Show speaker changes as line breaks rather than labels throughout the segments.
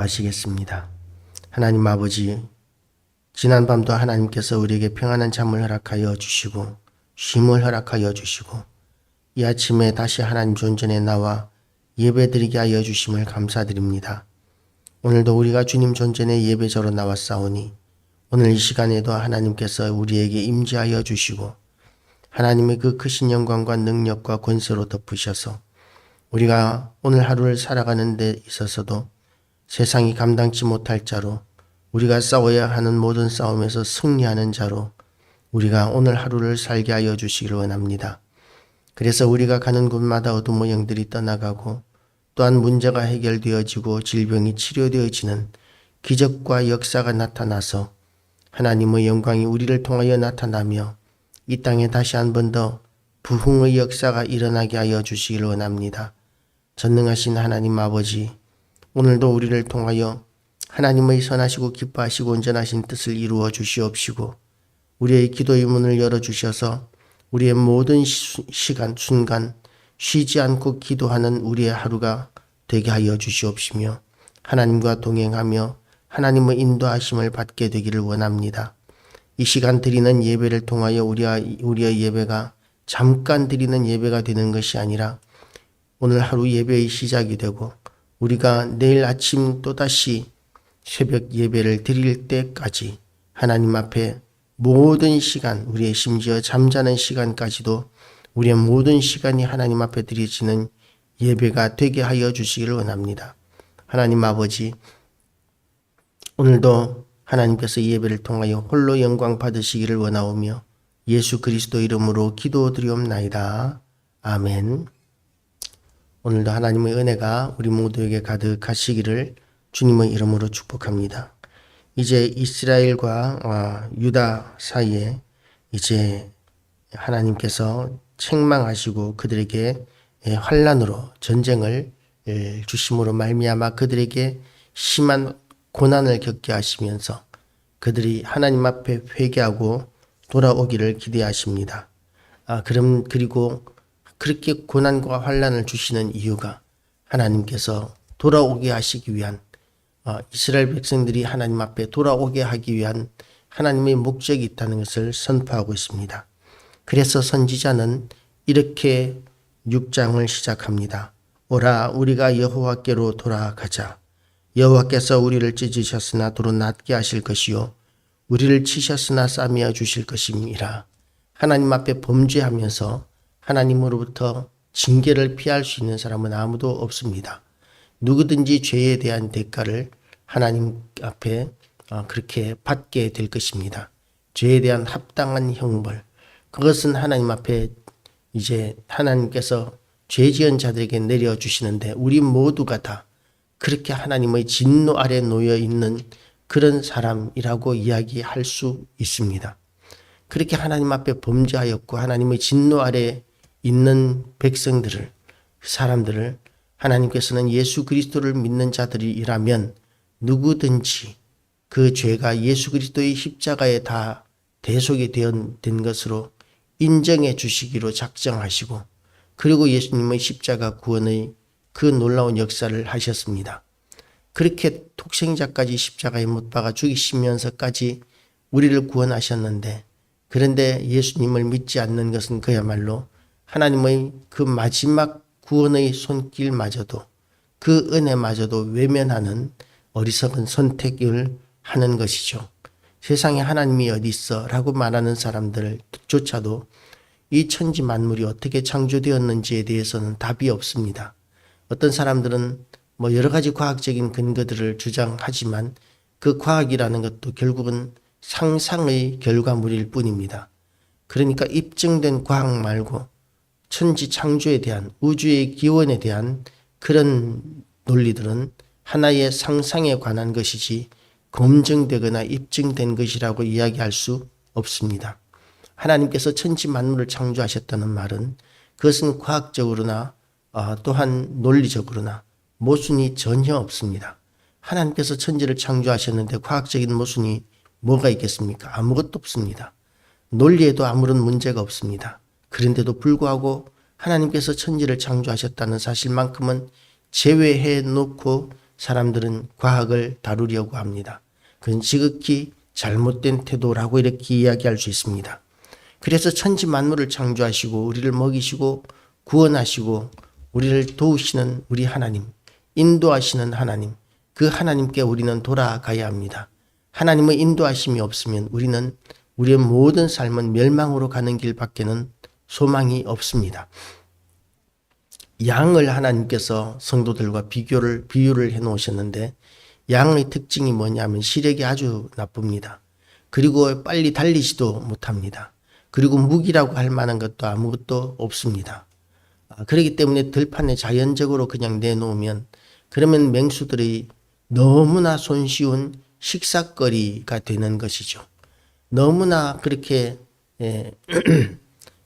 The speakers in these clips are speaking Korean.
아시겠습니다. 하나님 아버지, 지난밤도 하나님께서 우리에게 평안한 잠을 허락하여 주시고 쉼을 허락하여 주시고 이 아침에 다시 하나님 존전에 나와 예배드리게 하여 주심을 감사드립니다. 오늘도 우리가 주님 존전에 예배자로 나왔사오니 오늘 이 시간에도 하나님께서 우리에게 임재하여 주시고 하나님의 그 크신 영광과 능력과 권세로 덮으셔서 우리가 오늘 하루를 살아가는 데 있어서도 세상이 감당치 못할 자로 우리가 싸워야 하는 모든 싸움에서 승리하는 자로 우리가 오늘 하루를 살게 하여 주시기를 원합니다. 그래서 우리가 가는 곳마다 어둠의 영들이 떠나가고 또한 문제가 해결되어지고 질병이 치료되어지는 기적과 역사가 나타나서 하나님의 영광이 우리를 통하여 나타나며 이 땅에 다시 한 번 더 부흥의 역사가 일어나게 하여 주시기를 원합니다. 전능하신 하나님 아버지, 오늘도 우리를 통하여 하나님의 선하시고 기뻐하시고 온전하신 뜻을 이루어 주시옵시고 우리의 기도의 문을 열어주셔서 우리의 모든 시간, 순간 쉬지 않고 기도하는 우리의 하루가 되게 하여 주시옵시며 하나님과 동행하며 하나님의 인도하심을 받게 되기를 원합니다. 이 시간 드리는 예배를 통하여 우리의 예배가 잠깐 드리는 예배가 되는 것이 아니라 오늘 하루 예배의 시작이 되고 우리가 내일 아침 또다시 새벽 예배를 드릴 때까지 하나님 앞에 모든 시간, 우리의 심지어 잠자는 시간까지도 우리의 모든 시간이 하나님 앞에 드려지는 예배가 되게 하여 주시기를 원합니다. 하나님 아버지, 오늘도 하나님께서 예배를 통하여 홀로 영광 받으시기를 원하오며 예수 그리스도 이름으로 기도드리옵나이다. 아멘. 오늘도 하나님의 은혜가 우리 모두에게 가득하시기를 주님의 이름으로 축복합니다. 이제 이스라엘과 유다 사이에 이제 하나님께서 책망하시고 그들에게 환난으로 전쟁을 주심으로 말미암아 그들에게 심한 고난을 겪게 하시면서 그들이 하나님 앞에 회개하고 돌아오기를 기대하십니다. 그리고 그렇게 고난과 환난을 주시는 이유가 하나님께서 돌아오게 하시기 위한 이스라엘 백성들이 하나님 앞에 돌아오게 하기 위한 하나님의 목적이 있다는 것을 선포하고 있습니다. 그래서 선지자는 이렇게 6장을 시작합니다. 오라 우리가 여호와께로 돌아가자. 여호와께서 우리를 찢으셨으나 도로 낫게 하실 것이요 우리를 치셨으나 싸매어 주실 것임이라. 하나님 앞에 범죄하면서 하나님으로부터 징계를 피할 수 있는 사람은 아무도 없습니다. 누구든지 죄에 대한 대가를 하나님 앞에 그렇게 받게 될 것입니다. 죄에 대한 합당한 형벌, 그것은 하나님 앞에 이제 하나님께서 죄 지은 자들에게 내려주시는데 우리 모두가 다 그렇게 하나님의 진노 아래 놓여 있는 그런 사람이라고 이야기할 수 있습니다. 그렇게 하나님 앞에 범죄하였고 하나님의 진노 아래 있는 백성들을, 사람들을 하나님께서는 예수 그리스도를 믿는 자들이라면 누구든지 그 죄가 예수 그리스도의 십자가에 다 대속이 된 것으로 인정해 주시기로 작정하시고 그리고 예수님의 십자가 구원의 그 놀라운 역사를 하셨습니다. 그렇게 독생자까지 십자가에 못 박아 죽이시면서까지 우리를 구원하셨는데 그런데 예수님을 믿지 않는 것은 그야말로 하나님의 그 마지막 구원의 손길마저도 그 은혜마저도 외면하는 어리석은 선택을 하는 것이죠. 세상에 하나님이 어디 있어? 라고 말하는 사람들조차도 이 천지 만물이 어떻게 창조되었는지에 대해서는 답이 없습니다. 어떤 사람들은 여러 가지 과학적인 근거들을 주장하지만 그 과학이라는 것도 결국은 상상의 결과물일 뿐입니다. 그러니까 입증된 과학 말고 천지 창조에 대한 우주의 기원에 대한 그런 논리들은 하나의 상상에 관한 것이지 검증되거나 입증된 것이라고 이야기할 수 없습니다. 하나님께서 천지 만물을 창조하셨다는 말은 그것은 과학적으로나 또한 논리적으로나 모순이 전혀 없습니다. 하나님께서 천지를 창조하셨는데 과학적인 모순이 뭐가 있겠습니까? 아무것도 없습니다. 논리에도 아무런 문제가 없습니다. 그런데도 불구하고 하나님께서 천지를 창조하셨다는 사실만큼은 제외해 놓고 사람들은 과학을 다루려고 합니다. 그건 지극히 잘못된 태도라고 이렇게 이야기할 수 있습니다. 그래서 천지 만물을 창조하시고 우리를 먹이시고 구원하시고 우리를 도우시는 우리 하나님, 인도하시는 하나님, 그 하나님께 우리는 돌아가야 합니다. 하나님의 인도하심이 없으면 우리는 우리의 모든 삶은 멸망으로 가는 길밖에는 소망이 없습니다. 양을 하나님께서 성도들과 비유를 해 놓으셨는데 양의 특징이 뭐냐면 시력이 아주 나쁩니다. 그리고 빨리 달리지도 못합니다. 그리고 무기라고 할 만한 것도 아무것도 없습니다. 그렇기 때문에 들판에 자연적으로 그냥 내놓으면 그러면 맹수들이 너무나 손쉬운 식사거리가 되는 것이죠. 너무나 그렇게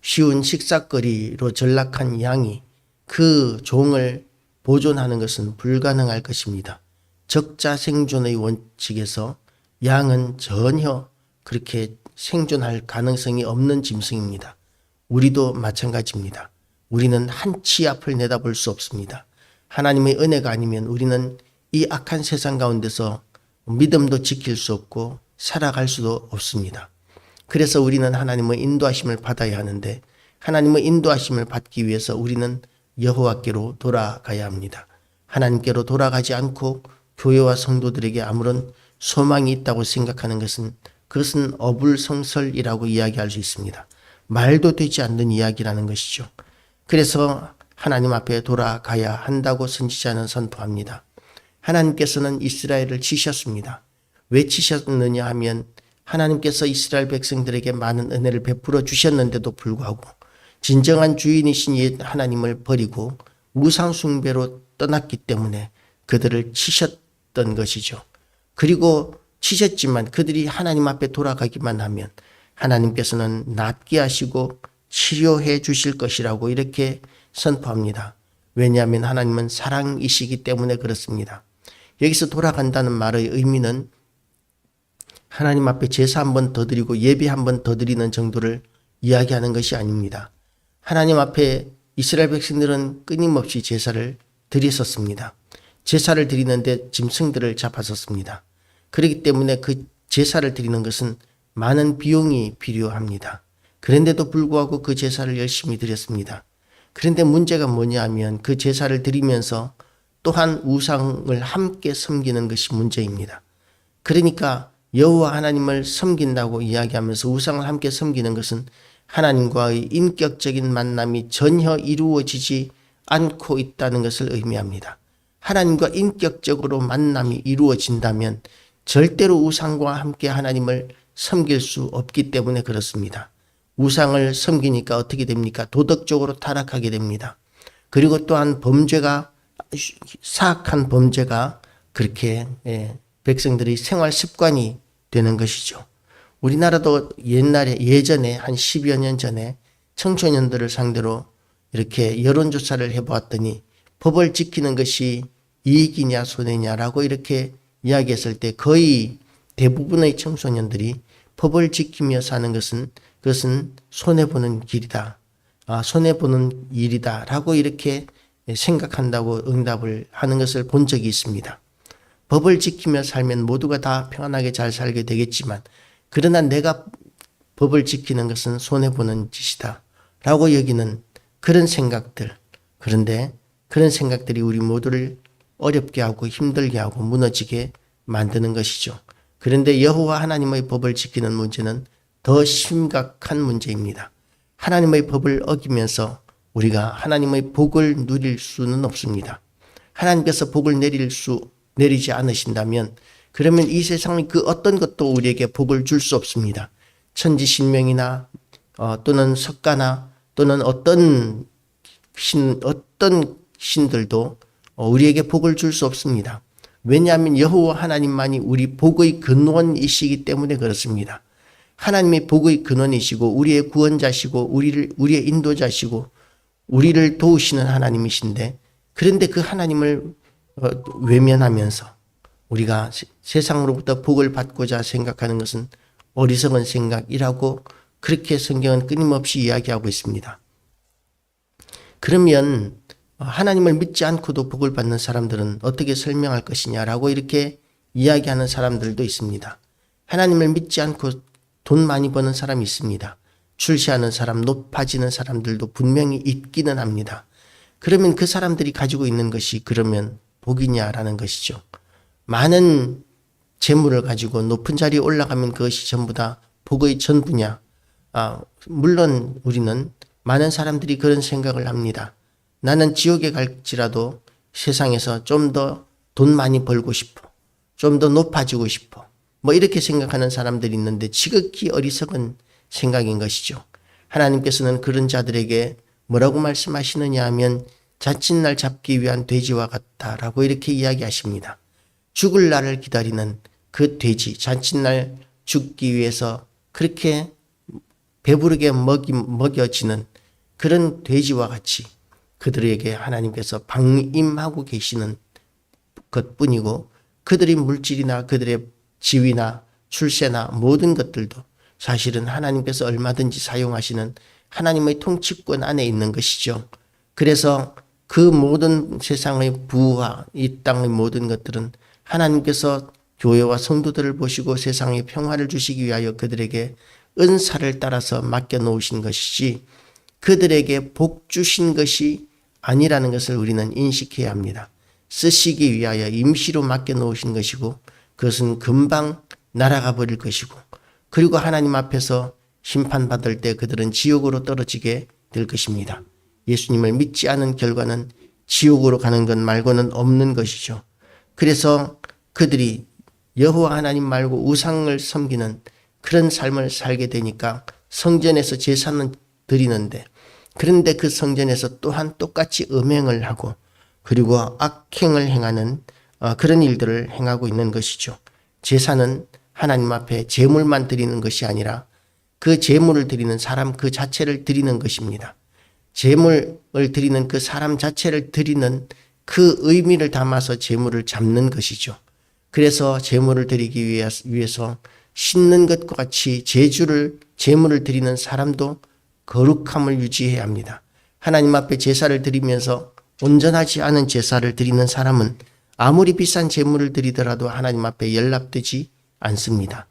쉬운 식사거리로 전락한 양이 그 종을 보존하는 것은 불가능할 것입니다. 적자 생존의 원칙에서 양은 전혀 그렇게 생존할 가능성이 없는 짐승입니다. 우리도 마찬가지입니다. 우리는 한치 앞을 내다볼 수 없습니다. 하나님의 은혜가 아니면 우리는 이 악한 세상 가운데서 믿음도 지킬 수 없고 살아갈 수도 없습니다. 그래서 우리는 하나님의 인도하심을 받아야 하는데 하나님의 인도하심을 받기 위해서 우리는 여호와께로 돌아가야 합니다. 하나님께로 돌아가지 않고 교회와 성도들에게 아무런 소망이 있다고 생각하는 그것은 어불성설이라고 이야기할 수 있습니다. 말도 되지 않는 이야기라는 것이죠. 그래서 하나님 앞에 돌아가야 한다고 선지자는 선포합니다. 하나님께서는 이스라엘을 치셨습니다. 왜 치셨느냐 하면 하나님께서 이스라엘 백성들에게 많은 은혜를 베풀어 주셨는데도 불구하고 진정한 주인이신 옛 하나님을 버리고 우상 숭배로 떠났기 때문에 그들을 치셨던 것이죠. 그리고 치셨지만 그들이 하나님 앞에 돌아가기만 하면 하나님께서는 낫게 하시고 치료해 주실 것이라고 이렇게 선포합니다. 왜냐하면 하나님은 사랑이시기 때문에 그렇습니다. 여기서 돌아간다는 말의 의미는 하나님 앞에 제사 한 번 더 드리고 예배 한 번 더 드리는 정도를 이야기하는 것이 아닙니다. 하나님 앞에 이스라엘 백성들은 끊임없이 제사를 드렸었습니다. 제사를 드리는데 짐승들을 잡았었습니다. 그렇기 때문에 그 제사를 드리는 것은 많은 비용이 필요합니다. 그런데도 불구하고 그 제사를 열심히 드렸습니다. 그런데 문제가 뭐냐 하면 그 제사를 드리면서 또한 우상을 함께 섬기는 것이 문제입니다. 그러니까 여호와 하나님을 섬긴다고 이야기하면서 우상을 함께 섬기는 것은 하나님과의 인격적인 만남이 전혀 이루어지지 않고 있다는 것을 의미합니다. 하나님과 인격적으로 만남이 이루어진다면 절대로 우상과 함께 하나님을 섬길 수 없기 때문에 그렇습니다. 우상을 섬기니까 어떻게 됩니까? 도덕적으로 타락하게 됩니다. 그리고 또한 사악한 범죄가 그렇게 백성들의 생활 습관이 되는 것이죠. 우리나라도 예전에 한 10여 년 전에 청소년들을 상대로 이렇게 여론조사를 해보았더니 법을 지키는 것이 이익이냐 손해냐라고 이렇게 이야기했을 때 거의 대부분의 청소년들이 법을 지키며 사는 그것은 손해보는 길이다. 손해보는 일이다 라고 이렇게 생각한다고 응답을 하는 것을 본 적이 있습니다. 법을 지키며 살면 모두가 다 평안하게 잘 살게 되겠지만 그러나 내가 법을 지키는 것은 손해보는 짓이다 라고 여기는 그런 생각들, 그런데 그런 생각들이 우리 모두를 어렵게 하고 힘들게 하고 무너지게 만드는 것이죠. 그런데 여호와 하나님의 법을 지키는 문제는 더 심각한 문제입니다. 하나님의 법을 어기면서 우리가 하나님의 복을 누릴 수는 없습니다. 하나님께서 복을 내리지 않으신다면 그러면 이 세상의 그 어떤 것도 우리에게 복을 줄 수 없습니다. 천지신명이나 또는 석가나 또는 어떤 신들도 우리에게 복을 줄 수 없습니다. 왜냐하면 여호와 하나님만이 우리 복의 근원이시기 때문에 그렇습니다. 하나님이 복의 근원이시고 우리의 구원자시고 우리의 인도자시고 우리를 도우시는 하나님이신데 그런데 그 하나님을 외면하면서 우리가 세상으로부터 복을 받고자 생각하는 것은 어리석은 생각이라고 그렇게 성경은 끊임없이 이야기하고 있습니다. 그러면 하나님을 믿지 않고도 복을 받는 사람들은 어떻게 설명할 것이냐라고 이렇게 이야기하는 사람들도 있습니다. 하나님을 믿지 않고 돈 많이 버는 사람이 있습니다. 출세하는 사람, 높아지는 사람들도 분명히 있기는 합니다. 그러면 그 사람들이 가지고 있는 것이 그러면 복이냐라는 것이죠. 많은 재물을 가지고 높은 자리에 올라가면 그것이 전부 다 복의 전부냐? 물론 우리는 많은 사람들이 그런 생각을 합니다. 나는 지옥에 갈지라도 세상에서 좀 더 돈 많이 벌고 싶어. 좀 더 높아지고 싶어. 이렇게 생각하는 사람들이 있는데 지극히 어리석은 생각인 것이죠. 하나님께서는 그런 자들에게 뭐라고 말씀하시느냐 하면 자칫날 잡기 위한 돼지와 같다라고 이렇게 이야기하십니다. 죽을 날을 기다리는 그 돼지, 자칫날 죽기 위해서 그렇게 배부르게 먹여지는 그런 돼지와 같이 그들에게 하나님께서 방임하고 계시는 것뿐이고 그들의 물질이나 그들의 지위나 출세나 모든 것들도 사실은 하나님께서 얼마든지 사용하시는 하나님의 통치권 안에 있는 것이죠. 그래서 그 모든 세상의 부와 이 땅의 모든 것들은 하나님께서 교회와 성도들을 보시고 세상에 평화를 주시기 위하여 그들에게 은사를 따라서 맡겨놓으신 것이지 그들에게 복 주신 것이 아니라는 것을 우리는 인식해야 합니다. 쓰시기 위하여 임시로 맡겨놓으신 것이고 그것은 금방 날아가 버릴 것이고 그리고 하나님 앞에서 심판받을 때 그들은 지옥으로 떨어지게 될 것입니다. 예수님을 믿지 않은 결과는 지옥으로 가는 것 말고는 없는 것이죠. 그래서 그들이 여호와 하나님 말고 우상을 섬기는 그런 삶을 살게 되니까 성전에서 제사는 드리는데 그런데 그 성전에서 또한 똑같이 음행을 하고 그리고 악행을 행하는 그런 일들을 행하고 있는 것이죠. 제사는 하나님 앞에 제물만 드리는 것이 아니라 그 제물을 드리는 사람 그 자체를 드리는 것입니다. 제물을 드리는 그 사람 자체를 드리는 그 의미를 담아서 제물을 잡는 것이죠. 그래서 제물을 드리기 위해서 씻는 것과 같이 제물을 드리는 사람도 거룩함을 유지해야 합니다. 하나님 앞에 제사를 드리면서 온전하지 않은 제사를 드리는 사람은 아무리 비싼 제물을 드리더라도 하나님 앞에 연락되지 않습니다.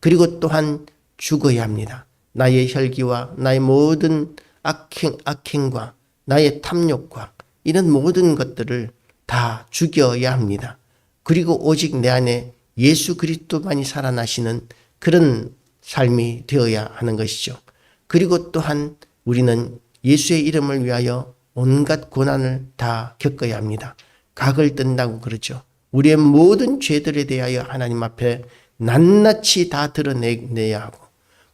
그리고 또한 죽어야 합니다. 나의 혈기와 나의 모든 악행과 나의 탐욕과 이런 모든 것들을 다 죽여야 합니다. 그리고 오직 내 안에 예수 그리스도만이 살아나시는 그런 삶이 되어야 하는 것이죠. 그리고 또한 우리는 예수의 이름을 위하여 온갖 고난을 다 겪어야 합니다. 각을 뜬다고 그러죠. 우리의 모든 죄들에 대하여 하나님 앞에 낱낱이 다 드러내야 하고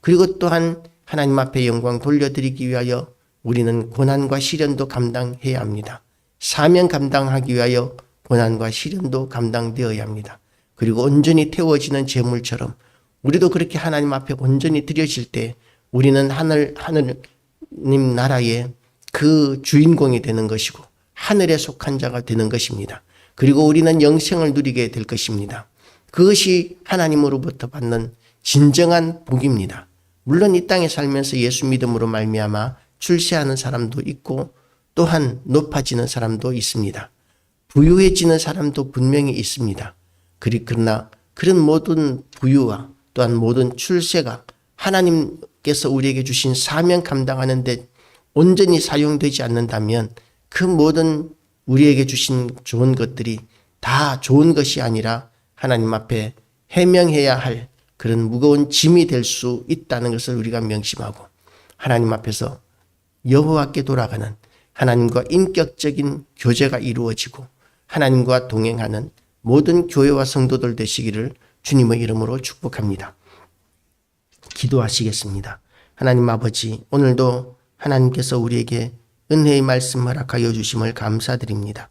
그리고 또한 하나님 앞에 영광 돌려드리기 위하여 우리는 고난과 시련도 감당해야 합니다. 사명 감당하기 위하여 고난과 시련도 감당되어야 합니다. 그리고 온전히 태워지는 제물처럼 우리도 그렇게 하나님 앞에 온전히 드려질 때 우리는 하느님 나라의 그 주인공이 되는 것이고 하늘에 속한 자가 되는 것입니다. 그리고 우리는 영생을 누리게 될 것입니다. 그것이 하나님으로부터 받는 진정한 복입니다. 물론 이 땅에 살면서 예수 믿음으로 말미암아 출세하는 사람도 있고 또한 높아지는 사람도 있습니다. 부유해지는 사람도 분명히 있습니다. 그러나 그런 모든 부유와 또한 모든 출세가 하나님께서 우리에게 주신 사명 감당하는 데 온전히 사용되지 않는다면 그 모든 우리에게 주신 좋은 것들이 다 좋은 것이 아니라 하나님 앞에 해명해야 할 그런 무거운 짐이 될 수 있다는 것을 우리가 명심하고 하나님 앞에서 여호와께 돌아가는 하나님과 인격적인 교제가 이루어지고 하나님과 동행하는 모든 교회와 성도들 되시기를 주님의 이름으로 축복합니다. 기도하시겠습니다. 하나님 아버지, 오늘도 하나님께서 우리에게 은혜의 말씀 허락하여 주심을 감사드립니다.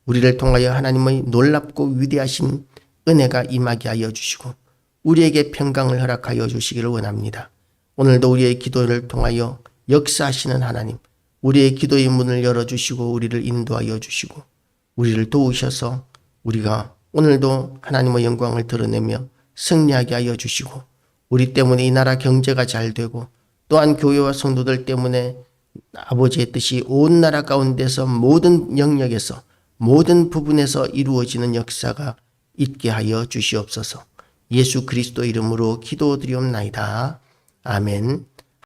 우리를 통하여 하나님의 놀랍고 위대하신 은혜가 임하게 하여 주시고 우리에게 평강을 허락하여 주시기를 원합니다. 오늘도 우리의 기도를 통하여 역사하시는 하나님, 우리의 기도의 문을 열어주시고 우리를 인도하여 주시고 우리를 도우셔서 우리가 오늘도 하나님의 영광을 드러내며 승리하게 하여 주시고 우리 때문에 이 나라 경제가 잘 되고 또한 교회와 성도들 때문에 아버지의 뜻이 온 나라 가운데서 모든 영역에서 모든 부분에서 이루어지는 역사가 있게 하여 주시옵소서. 예수 그리스도 이름으로 기도드리옵나이다. 아멘.